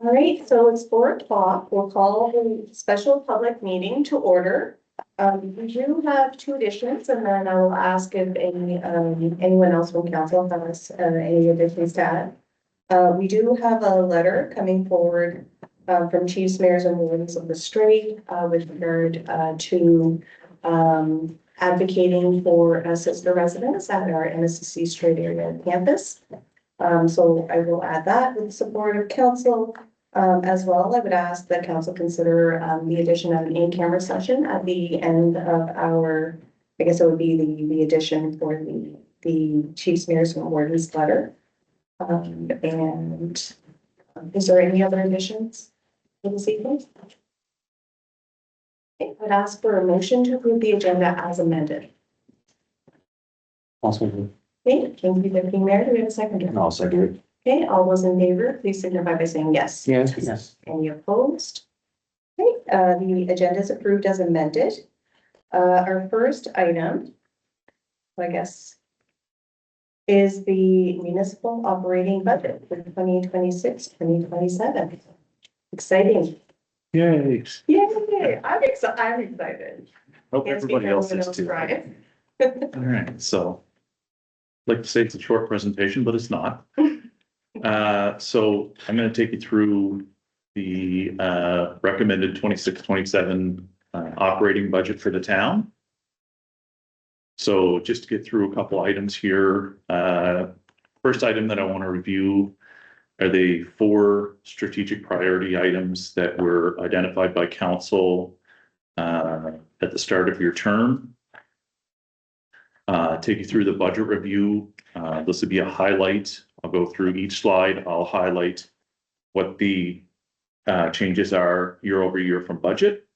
All right, so it's 4 o'clock. We'll call the special public meeting to order. We do have 2 additions, and then I will ask if anyone else from council has any additions to add. We do have a letter coming forward from chiefs, mayors, and wardens of the Strait with regard to advocating for sister residents at our NSCC Strait area campus. So I will add that with the support of council. As well, I would ask that council consider the addition of an in-camera session at the end of our, I guess it would be the addition for the chiefs, mayors, and wardens letter. And is there any other additions for this evening? Okay, I would ask for a motion to approve the agenda as amended. Also, Okay, thank you, Deputy Mayor. Do we have a seconder? I'll second it. Okay, all those in favor, please signify by saying yes. Yes. Any opposed? Okay, the agenda is approved as amended. Our first item, I guess, is the municipal operating budget for 2026-2027. Exciting. Yay. Yay, I'm excited. Hope Can't speak everybody for else everyone is too. Brian. All right, so I'd like to say it's a short presentation, but it's not. So I'm going to take you through the recommended 26-27 operating budget for the town. So just to get through a couple items here. First item that I want to review are the 4 strategic priority items that were identified by council at the start of your term. Take you through the budget review. This would be a highlight. I'll go through each slide. I'll highlight what the changes are year over year from budget.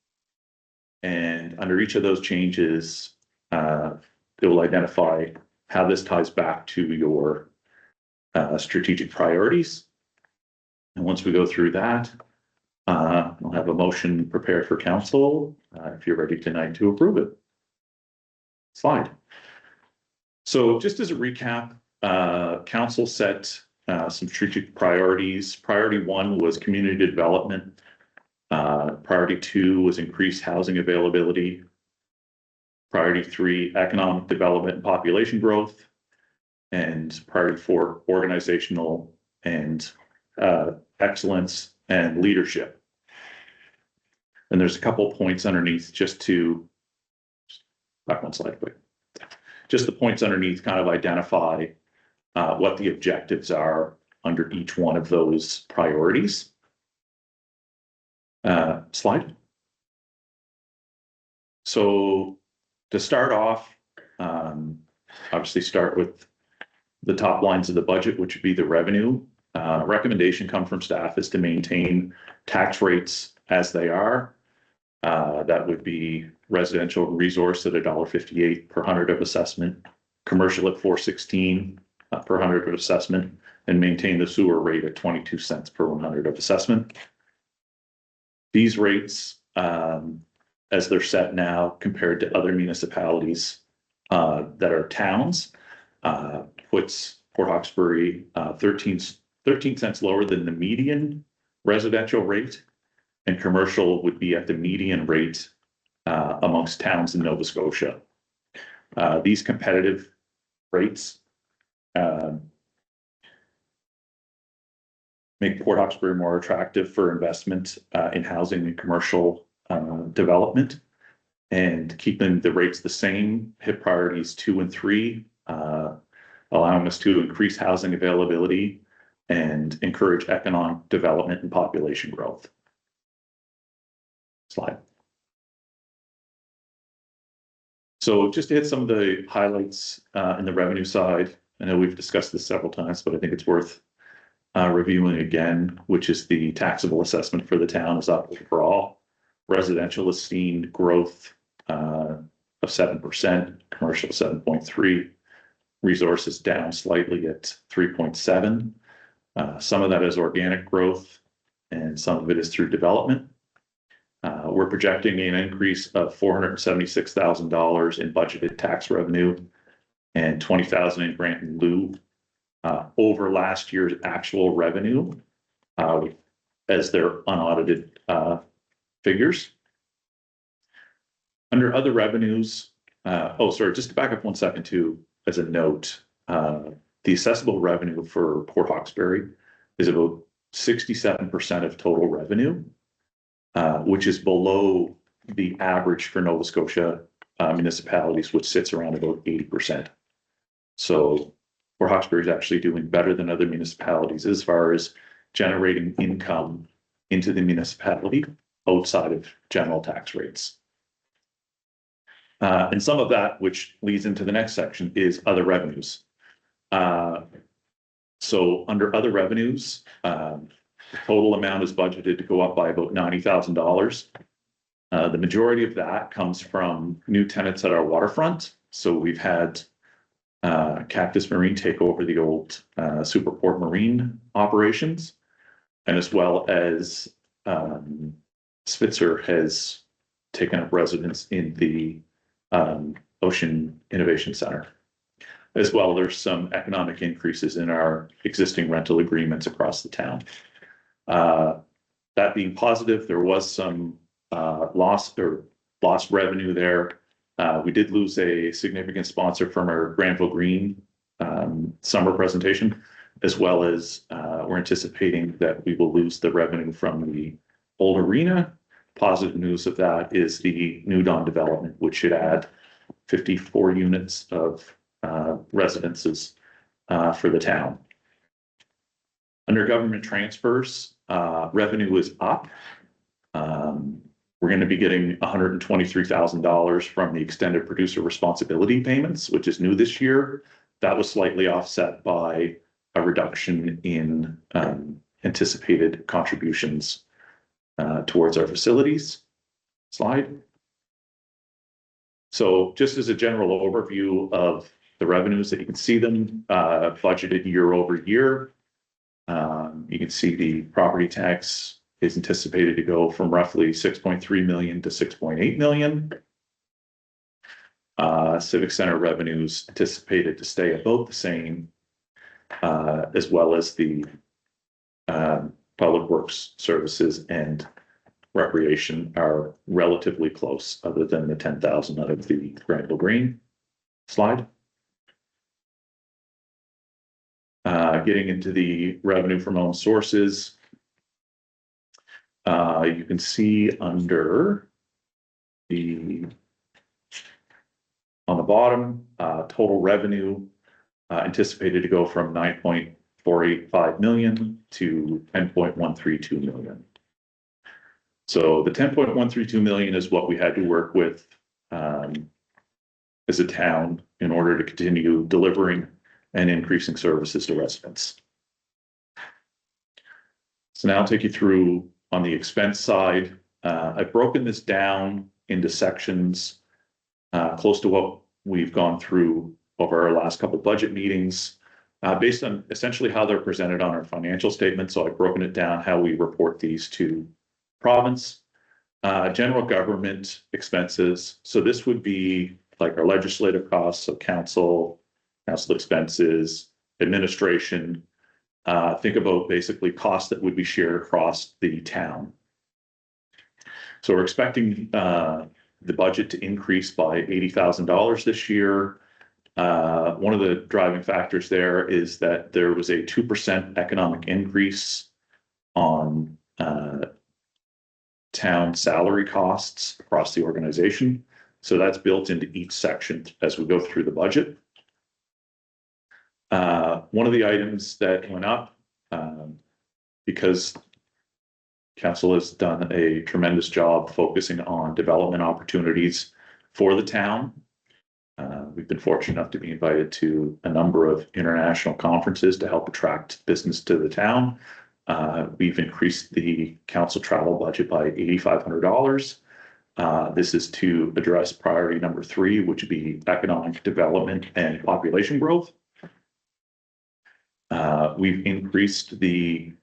And under each of those changes, it will identify how this ties back to your strategic priorities. And once we go through that, we'll have a motion prepared for council if you're ready tonight to approve it. Slide. So just as a recap, council set some strategic priorities. Priority 1 was community development. Priority 2 was increased housing availability. Priority 3, economic development and population growth. And priority 4, organizational and excellence and leadership. And there's a couple points underneath just to back one slide quick. Just the points underneath kind of identify what the objectives are under each one of those priorities. Slide. So to start off, obviously start with the top lines of the budget, which would be the revenue. Recommendation come from staff is to maintain tax rates as they are. That would be residential resource at $1.58 per hundred of assessment, commercial at $4.16 per hundred of assessment, and maintain the sewer rate at 22 cents per 100 of assessment. These rates, as they're set now compared to other municipalities that are towns, puts Port Hawkesbury 13 cents lower than the median residential rate, and commercial would be at the median rate amongst towns in Nova Scotia. These competitive rates make Port Hawkesbury more attractive for investment in housing and commercial development, and keeping the rates the same, hit priorities 2 and 3, allowing us to increase housing availability and encourage economic development and population growth. Slide. So just to hit some of the highlights in the revenue side, I know we've discussed this several times, but I think it's worth reviewing again, which is the taxable assessment for the town is up overall. Residential has seen growth of 7%, commercial 7.3%, resources down slightly at 3.7%. Some of that is organic growth and some of it is through development. We're projecting an increase of $476,000 in budgeted tax revenue and $20,000 in grant in lieu over last year's actual revenue. as their unaudited figures. Under other revenues, just to back up 1 second too, as a note, the assessable revenue for Port Hawkesbury is about 67% of total revenue, which is below the average for Nova Scotia municipalities, which sits around about 80%. So Port Hawkesbury is actually doing better than other municipalities as far as generating income into the municipality outside of general tax rates. And some of that, which leads into the next section, is other revenues. So under other revenues, the total amount is budgeted to go up by about $90,000. The majority of that comes from new tenants at our waterfront. So we've had Cactus Marine take over the old Superport Marine operations, and as well as Spitzer has taken up residence in the Ocean Innovation Center. As well, there's some economic increases in our existing rental agreements across the town. That being positive, there was some lost revenue there. We did lose a significant sponsor from our Granville Green summer presentation, as well as we're anticipating that we will lose the revenue from the old arena. Positive news of that is the New Dawn development, which should add 54 units of residences for the town. Under government transfers, revenue is up. We're going to be getting $123,000 from the extended producer responsibility payments, which is new this year. That was slightly offset by a reduction in anticipated contributions towards our facilities. Slide. So just as a general overview of the revenues, that you can see them budgeted year over year. You can see the property tax is anticipated to go from roughly 6.3 million to 6.8 million. Civic Center revenues anticipated to stay about the same, as well as the public works services and recreation are relatively close, other than the 10,000 out of the Granville Green. Slide. Getting into the revenue from own sources, you can see under on the bottom, total revenue anticipated to go from 9.485 million to 10.132 million. So the 10.132 million is what we had to work with as a town in order to continue delivering and increasing services to residents. So now I'll take you through on the expense side. I've broken this down into sections close to what we've gone through over our last couple of budget meetings, based on essentially how they're presented on our financial statements. So I've broken it down how we report these to province. General government expenses. So this would be like our legislative costs, so council expenses, administration. Think about basically costs that would be shared across the town. So we're expecting the budget to increase by $80,000 this year. One of the driving factors there is that there was a 2% economic increase on town salary costs across the organization. So that's built into each section as we go through the budget. One of the items that went up, because council has done a tremendous job focusing on development opportunities for the town. We've been fortunate enough to be invited to a number of international conferences to help attract business to the town. We've increased the council travel budget by $8,500. This is to address priority number 3, which would be economic development and population growth. We've increased the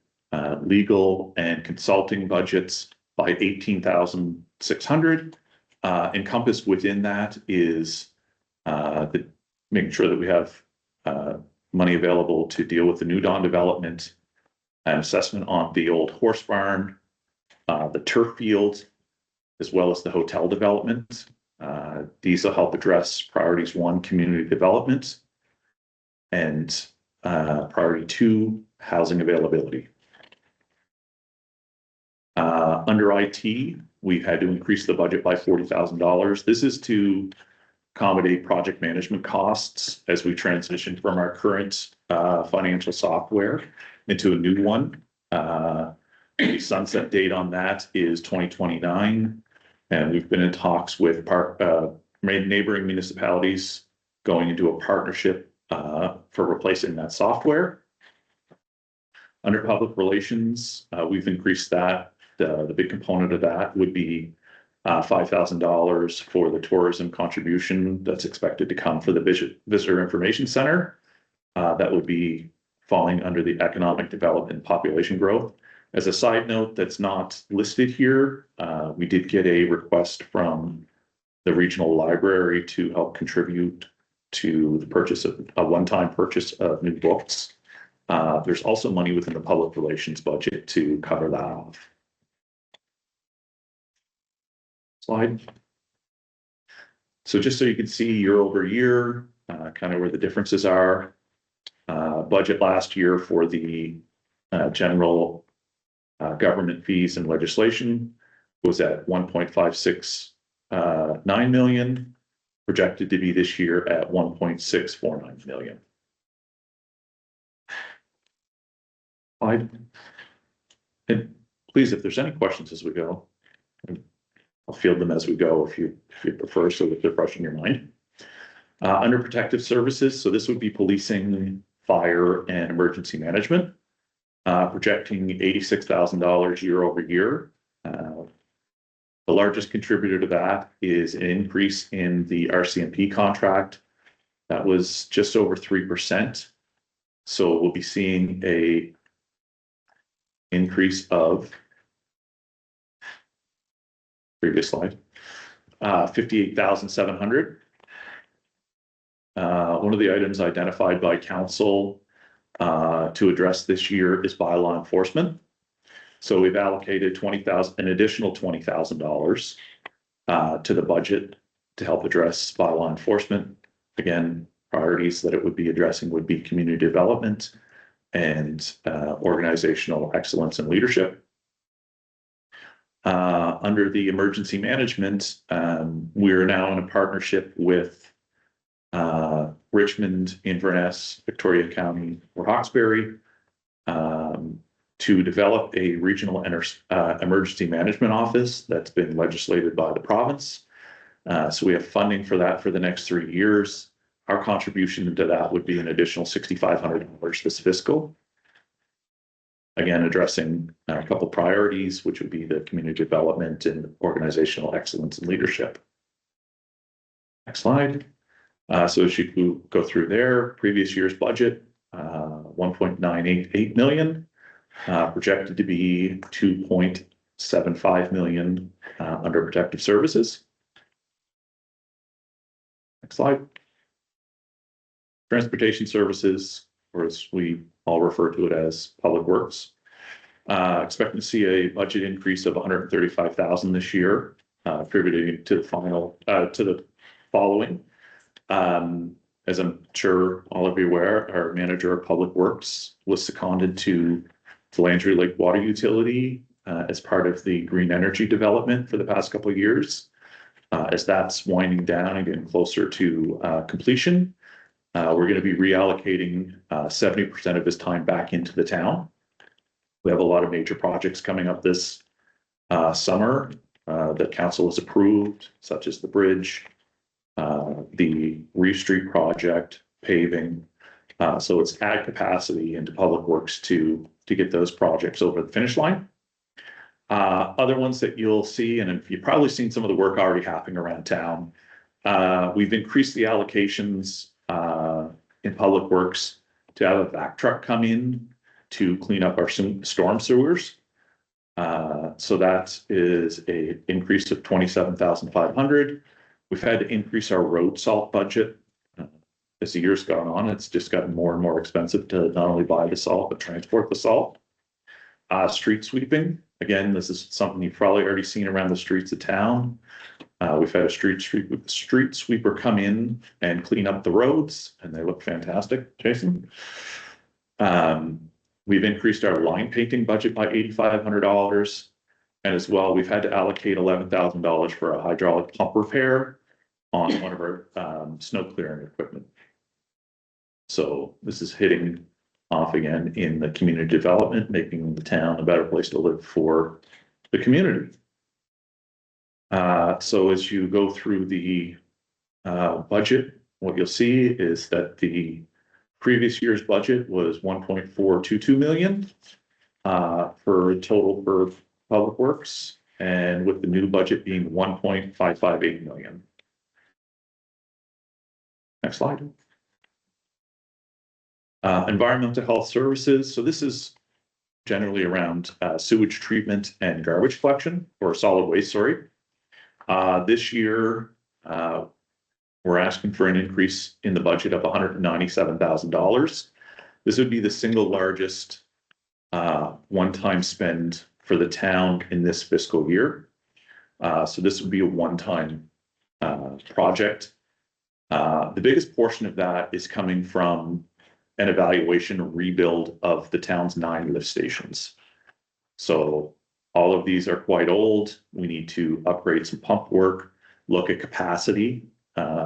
legal and consulting budgets by $18,600. Encompassed within that is making sure that we have money available to deal with the New Dawn development, an assessment on the old horse barn, the turf field, as well as the hotel development. These will help address priorities 1, community development, and priority 2, housing availability. Under IT, we've had to increase the budget by $40,000. This is to accommodate project management costs as we transition from our current financial software into a new one. The sunset date on that is 2029, and we've been in talks with neighboring municipalities going into a partnership for replacing that software. Under public relations, we've increased that. The big component of that would be $5,000 for the tourism contribution that's expected to come for the Visitor Information Center. That would be falling under the economic development and population growth. As a side note that's not listed here, we did get a request from the regional library to help contribute to the purchase of a one-time purchase of new books. There's also money within the public relations budget to cover that off. Slide. So just so you can see year over year, kind of where the differences are. Budget last year for the general government fees and legislation was at 1.569 million, projected to be this year at 1.649 million. Slide. And please, if there's any questions as we go, I'll field them as we go if you prefer, so that they're fresh in your mind. Under protective services, so this would be policing, fire, and emergency management, projecting $86,000 year over year. The largest contributor to that is an increase in the RCMP contract. That was just over 3%. So we'll be seeing a increase of, previous slide, 58,700. One of the items identified by council to address this year is bylaw enforcement. So we've allocated an additional $20,000 to the budget to help address bylaw enforcement. Again, priorities that it would be addressing would be community development and organizational excellence and leadership. Under the emergency management, we're now in a partnership with Richmond, Inverness, Victoria County, or Hawkesbury to develop a regional emergency management office that's been legislated by the province. So we have funding for that for the next 3 years. Our contribution to that would be an additional $6,500 this fiscal. Again, addressing a couple priorities, which would be the community development and organizational excellence and leadership. Next slide. So as you go through there, previous year's budget, 1.988 million, projected to be 2.75 million under protective services. Next slide. Transportation services, or as we all refer to it as public works. Expecting to see a budget increase of 135,000 this year, attributing to the following. As I'm sure all of you are aware, our manager of public works was seconded to the Landry Lake Water Utility as part of the green energy development for the past couple of years. As that's winding down and getting closer to completion, we're going to be reallocating 70% of his time back into the town. We have a lot of major projects coming up this summer that council has approved, such as the bridge, the Reeve Street project, paving. So it's add capacity into public works to get those projects over the finish line. Other ones that you'll see, and you've probably seen some of the work already happening around town. We've increased the allocations in public works to have a vac truck come in to clean up our storm sewers. So that is an increase of 27,500. We've had to increase our road salt budget. As the year's gone on, it's just gotten more and more expensive to not only buy the salt, but transport the salt. Street sweeping. Again, this is something you've probably already seen around the streets of town. We've had a street sweeper come in and clean up the roads, and they look fantastic, Jason. We've increased our line painting budget by $8,500. And as well, we've had to allocate $11,000 for a hydraulic pump repair on one of our snow clearing equipment. So this is hitting off again in the community development, making the town a better place to live for the community. So as you go through the budget, what you'll see is that the previous year's budget was 1.422 million for total for public works, and with the new budget being 1.558 million. Next slide. Environmental health services. So this is generally around sewage treatment and garbage collection, or solid waste, sorry. This year, we're asking for an increase in the budget of $197,000. This would be the single largest one-time spend for the town in this fiscal year. So this would be a one-time project. The biggest portion of that is coming from an evaluation and rebuild of the town's 9 lift stations. So all of these are quite old. We need to upgrade some pump work, look at capacity,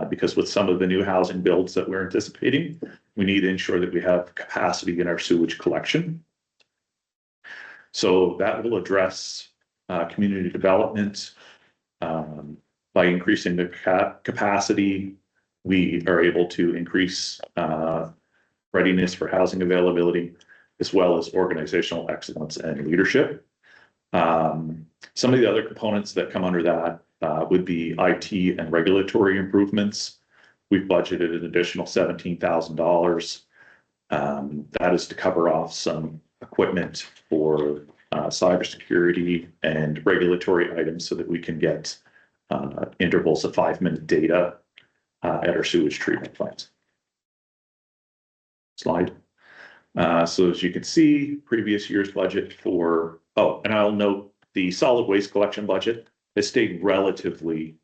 because with some of the new housing builds that we're anticipating, we need to ensure that we have capacity in our sewage collection. So that will address community development. By increasing the capacity, we are able to increase readiness for housing availability, as well as organizational excellence and leadership. Some of the other components that come under that would be IT and regulatory improvements. We've budgeted an additional $17,000. That is to cover off some equipment for cybersecurity and regulatory items so that we can get intervals of 5-minute data at our sewage treatment plant. Slide. So as you can see, previous year's budget for, and I'll note the solid waste collection budget has stayed relatively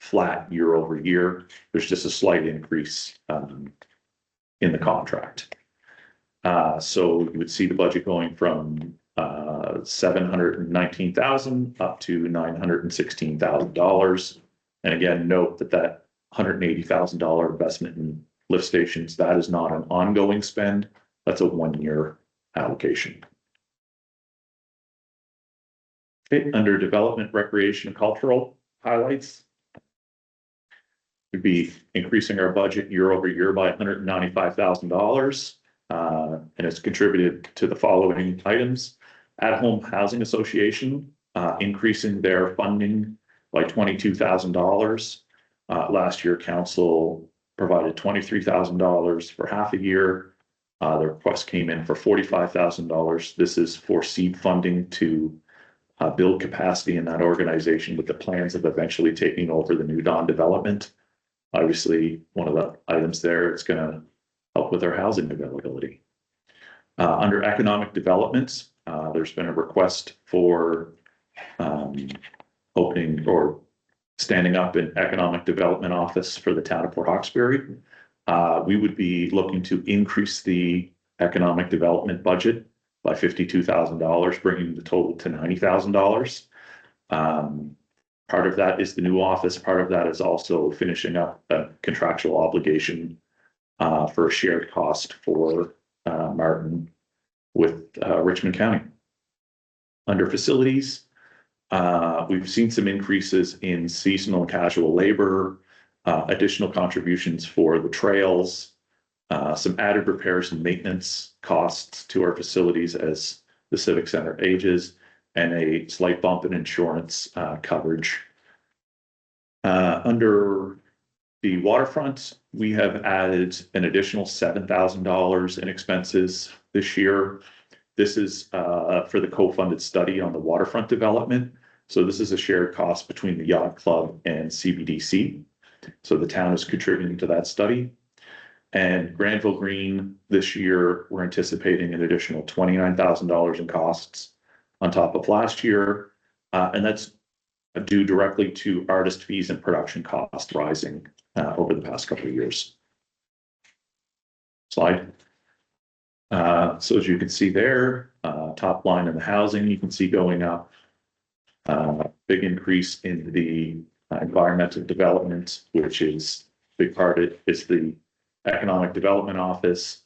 flat year over year. There's just a slight increase in the contract. So you would see the budget going from $719,000 up to $916,000. And again, note that that $180,000 investment in lift stations, that is not an ongoing spend. That's a 1-year allocation. Okay, under development, recreation, and cultural highlights, we'd be increasing our budget year over year by $195,000. And it's contributed to the following items. At Home Housing Association, increasing their funding by $22,000. Last year, council provided $23,000 for half a year. The request came in for $45,000. This is for seed funding to build capacity in that organization with the plans of eventually taking over the new Dawn development. Obviously, one of the items there, it's going to help with our housing availability. Under economic development, there's been a request for opening or standing up an economic development office for the town of Port Hawkesbury. We would be looking to increase the economic development budget by $52,000, bringing the total to $90,000. Part of that is the new office. Part of that is also finishing up a contractual obligation for a shared cost for Martin with Richmond County. Under facilities, we've seen some increases in seasonal and casual labor, additional contributions for the trails, some added repairs and maintenance costs to our facilities as the Civic Center ages, and a slight bump in insurance coverage. Under the waterfront, we have added an additional $7,000 in expenses this year. This is for the co-funded study on the waterfront development. So this is a shared cost between the Yacht Club and CBDC. So the town is contributing to that study. And Granville Green, this year, we're anticipating an additional $29,000 in costs. on top of last year. And that's due directly to artist fees and production costs rising over the past couple of years. Slide. So as you can see there, top line in the housing, you can see going up. Big increase in the environmental development, which is big part of it is the Economic Development Office.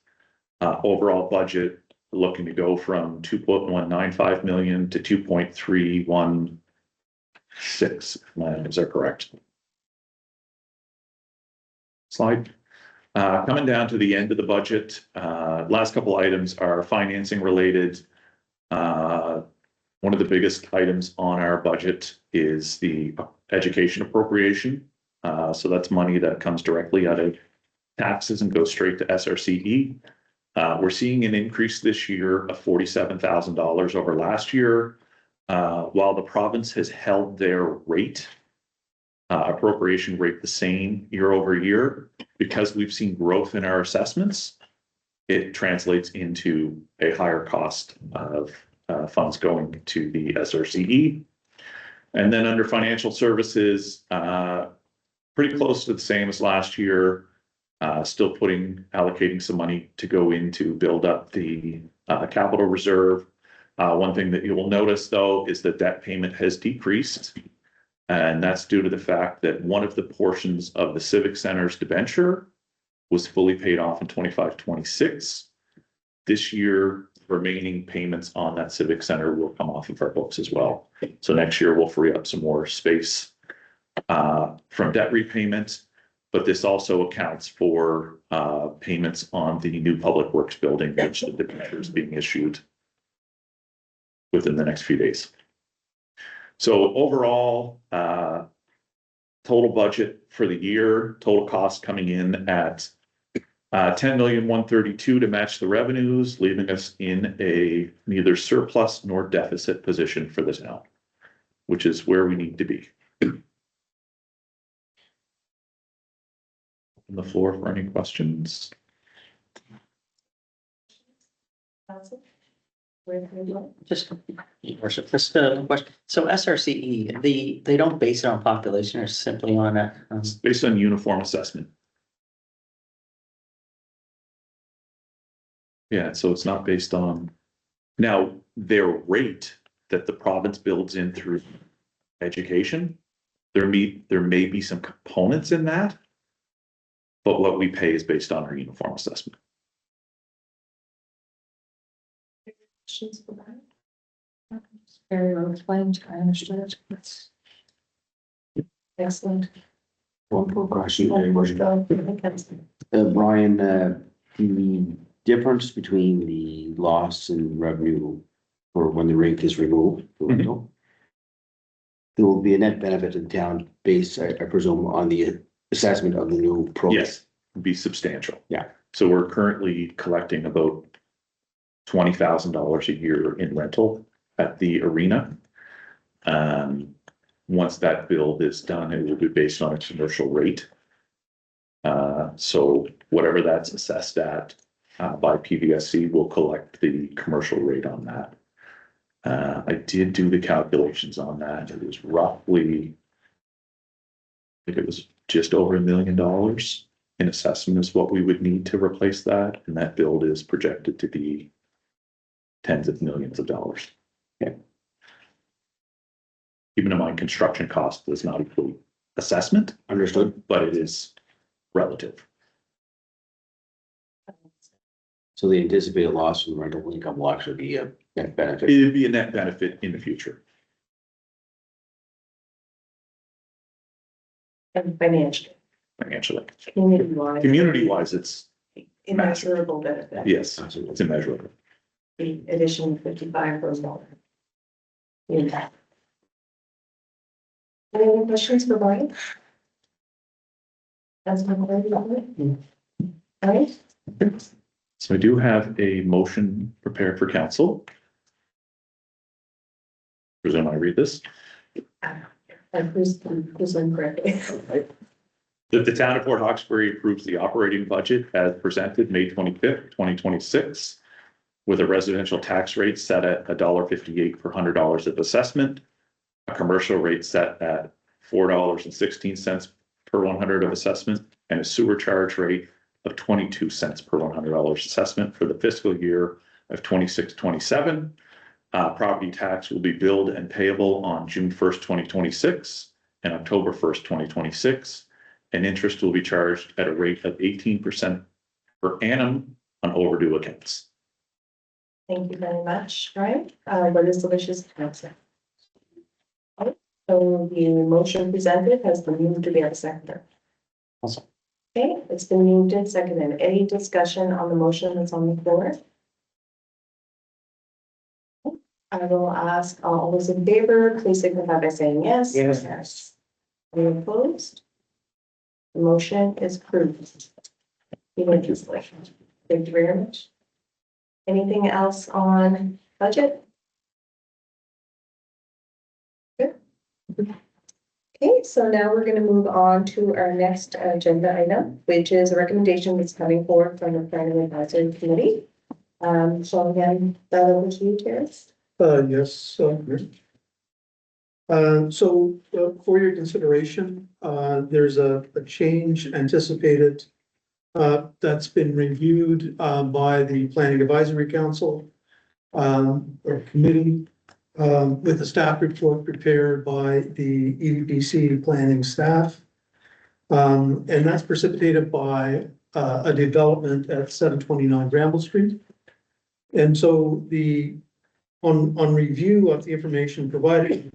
Overall budget looking to go from 2.195 million to 2.316. Is that correct? Slide. Coming down to the end of the budget, last couple items are financing related. One of the biggest items on our budget is the education appropriation. So that's money that comes directly out of taxes and goes straight to SRCE. We're seeing an increase this year of $47,000 over last year. While the province has held their rate, appropriation rate the same year over year, because we've seen growth in our assessments, it translates into a higher cost of funds going to the SRCE. And then under financial services, pretty close to the same as last year. Still allocating some money to go in to build up the capital reserve. One thing that you will notice though is that debt payment has decreased. And that's due to the fact that one of the portions of the Civic Center's debenture was fully paid off in 25-26. This year, remaining payments on that Civic Center will come off of our books as well. So next year we'll free up some more space from debt repayment. But this also accounts for payments on the new Public Works building, which the debenture is being issued within the next few days. So overall, total budget for the year, total cost coming in at 10,132,000 to match the revenues, leaving us in a neither surplus nor deficit position for the town, which is where we need to be. On the floor for any questions. Just, Worship, just a question. So SRCE, they don't base it on population or simply on a. It's based on uniform assessment. Yeah, so it's not based on, now their rate that the province builds in through education, there may be some components in that, but what we pay is based on our uniform assessment. Questions for that? Very well explained, I understood it. That's Excellent. One more question, Go. Brian, the difference between the loss in revenue or when the rate is removed, there will be a net benefit to the town based, I presume, on the assessment of the new program. Yes, be substantial. Yeah. So we're currently collecting about $20,000 a year in rental at the arena. Once that build is done, it will be based on a commercial rate. So whatever that's assessed at by PVSC, will collect the commercial rate on that. I did do the calculations on that. It was roughly, I think it was just over $1 million in assessment is what we would need to replace that. And that build is projected to be tens of millions of dollars. Okay. Even in mind, construction cost does not include assessment, Understood. but it is relative. So the anticipated loss from rental income will actually be a net benefit. It'd be a net benefit in the future. And financially, Financially, community-wise. community-wise, it's Immeasurable benefit. yes, Absolutely. it's immeasurable. The addition of 55 for $1. Impact. Any other questions for Brian? That's my question. All right. So I do have a motion prepared for council. Presume I read this. And who's correctly? That the town of Port Hawkesbury approves the operating budget as presented May 25th, 2026. with a residential tax rate set at $1.58 per $100 of assessment, a commercial rate set at $4.16 per 100 of assessment, and a sewer charge rate of 22 cents per $100 assessment for the fiscal year of 26-27. Property tax will be billed and payable on June 1st, 2026 and October 1st, 2026. And interest will be charged at a rate of 18% per annum on overdue accounts. Thank you very much, Brian. What is the wishes of council? So the motion presented has been moved to be a seconder. Also. Okay, it's been moved and seconded. Any discussion on the motion that's on the floor? I will ask all those in favor, please signify by saying yes. Yes. Yes. Any opposed? The motion is approved. Thank you very much. Anything else on budget? Good. Okay, so now we're going to move on to our next agenda item, which is a recommendation that's coming forward from the Planning Advisory Committee. So again, that over to you, Terrence. Yes, so for your consideration, there's a change anticipated that's been reviewed by the Planning Advisory Council or committee with a staff report prepared by the EDPC planning staff. And that's precipitated by a development at 729 Bramble Street. And so on review of the information provided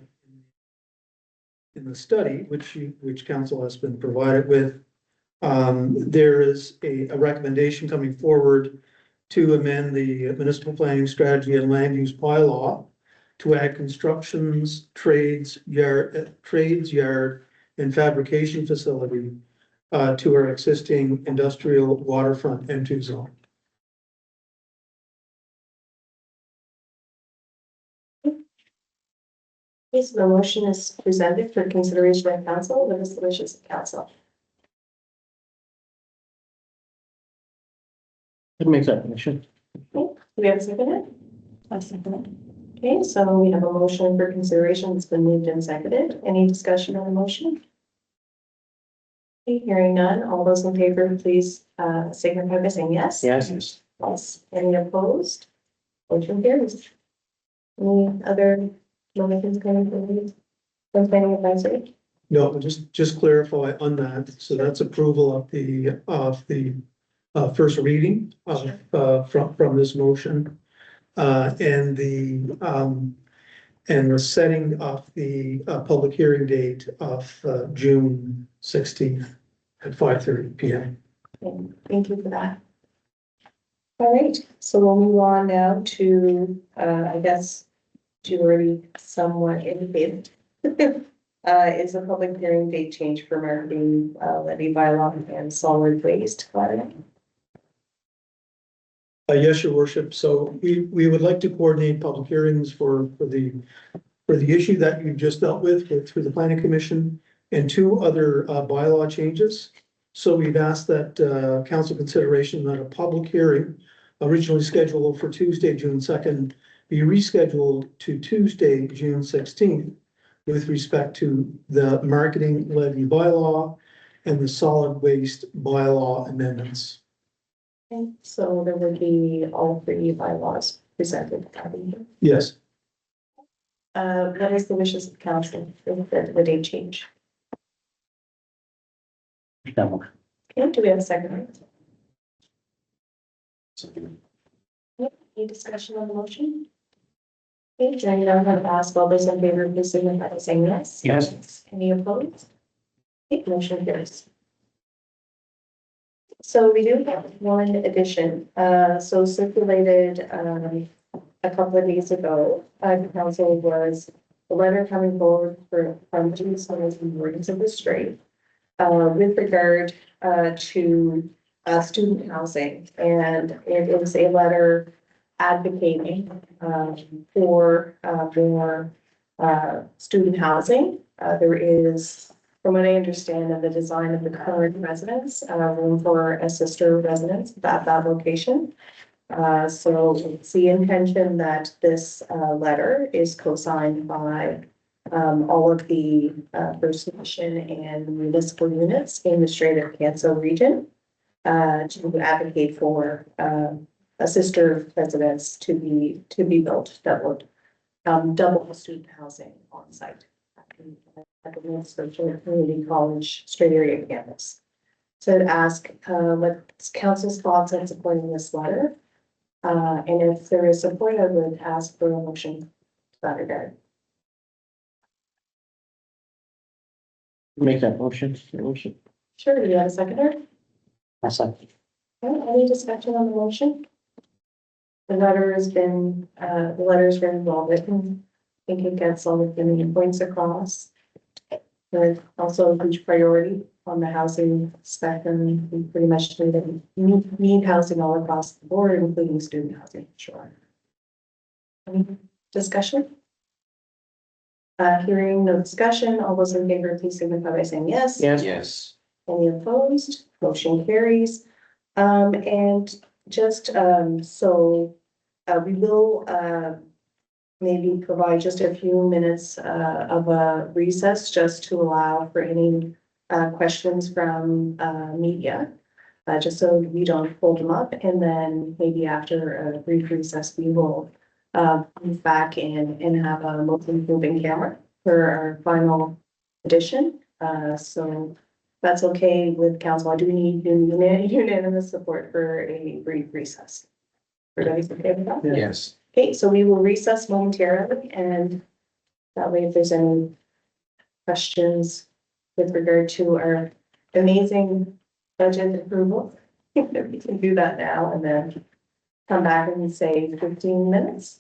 in the study, which council has been provided with, there is a recommendation coming forward to amend the municipal planning strategy and land use bylaw to add constructions, trades yard, and fabrication facility to our existing industrial waterfront M2 zone. Yes, the motion is presented for consideration by council. What is the wishes of council? I'd make that motion. Okay, do we have a second? I second Okay, so we have a motion for consideration that's been moved and seconded. Any discussion on the motion? Okay, hearing none, all those in favor, please signify by saying yes. Yes. Yes. Any opposed? Motion carries. Any other motions coming from planning advisory? No, just clarify on that. So that's approval of the first reading from this motion. And the setting of the public hearing date of June 16th at 5:30 p.m. Okay, thank you for that. All right, so we'll move on now to, I guess, you already somewhat indicated. Is a public hearing date change for marketing levy bylaw and solid waste bylaw. Yes, your worship. So we would like to coordinate public hearings for the issue that you just dealt with through the planning commission and two other bylaw changes. So we've asked that council consideration that a public hearing originally scheduled for Tuesday, June 2nd, be rescheduled to Tuesday, June 16th with respect to the marketing levy bylaw and the solid waste bylaw amendments. Okay, so there would be all three bylaws presented. Yes. What is the wishes of council for the date change? No. Okay, do we have a second? Any discussion on the motion? Okay, Jenny, I'm going to ask all those in favor of this signify by saying yes. Yes. Any opposed? Okay, motion carries. So we do have one addition, so circulated, a couple of days ago, the council was a letter coming forward from two Summers and Mortons of the Strait, with regard, to, student housing, and it is a letter advocating, for more, student housing. There is, from what I understand of the design of the current residence, room for a sister residence at that location. So it's the intention that this, letter is co-signed by, all of the, First Nation and municipal units in the Strait of Canso region, to advocate for, a sister residence to be built that would, double the student housing on site at the Nova Scotia Community College Strait Area campus. So I'd ask, what's council's thoughts on supporting this letter? And if there is support, I would ask for a motion to that regard. Make that motion. Sure, do you have a seconder? That's like, Any discussion on the motion? The letter has been, the letter's been well written. I think it gets all of the main points across. There's also a huge priority on the housing spectrum. We pretty much need housing all across the board, including student housing, sure. Any discussion? Hearing no discussion, all those in favor, please signify by saying yes. Yes. Any opposed? Motion carries. And just, we will, maybe provide just a few minutes, of a recess just to allow for any, questions from, media. Just so we don't hold them up, and then maybe after a brief recess, we will, move back and have a moving camera for our final edition. So that's okay with council. I do need unanimous support for a brief recess. Everybody's okay with that? Yes. Okay, so we will recess momentarily, and that way if there's any questions with regard to our amazing budget approval, we can do that now and then come back and say 15 minutes.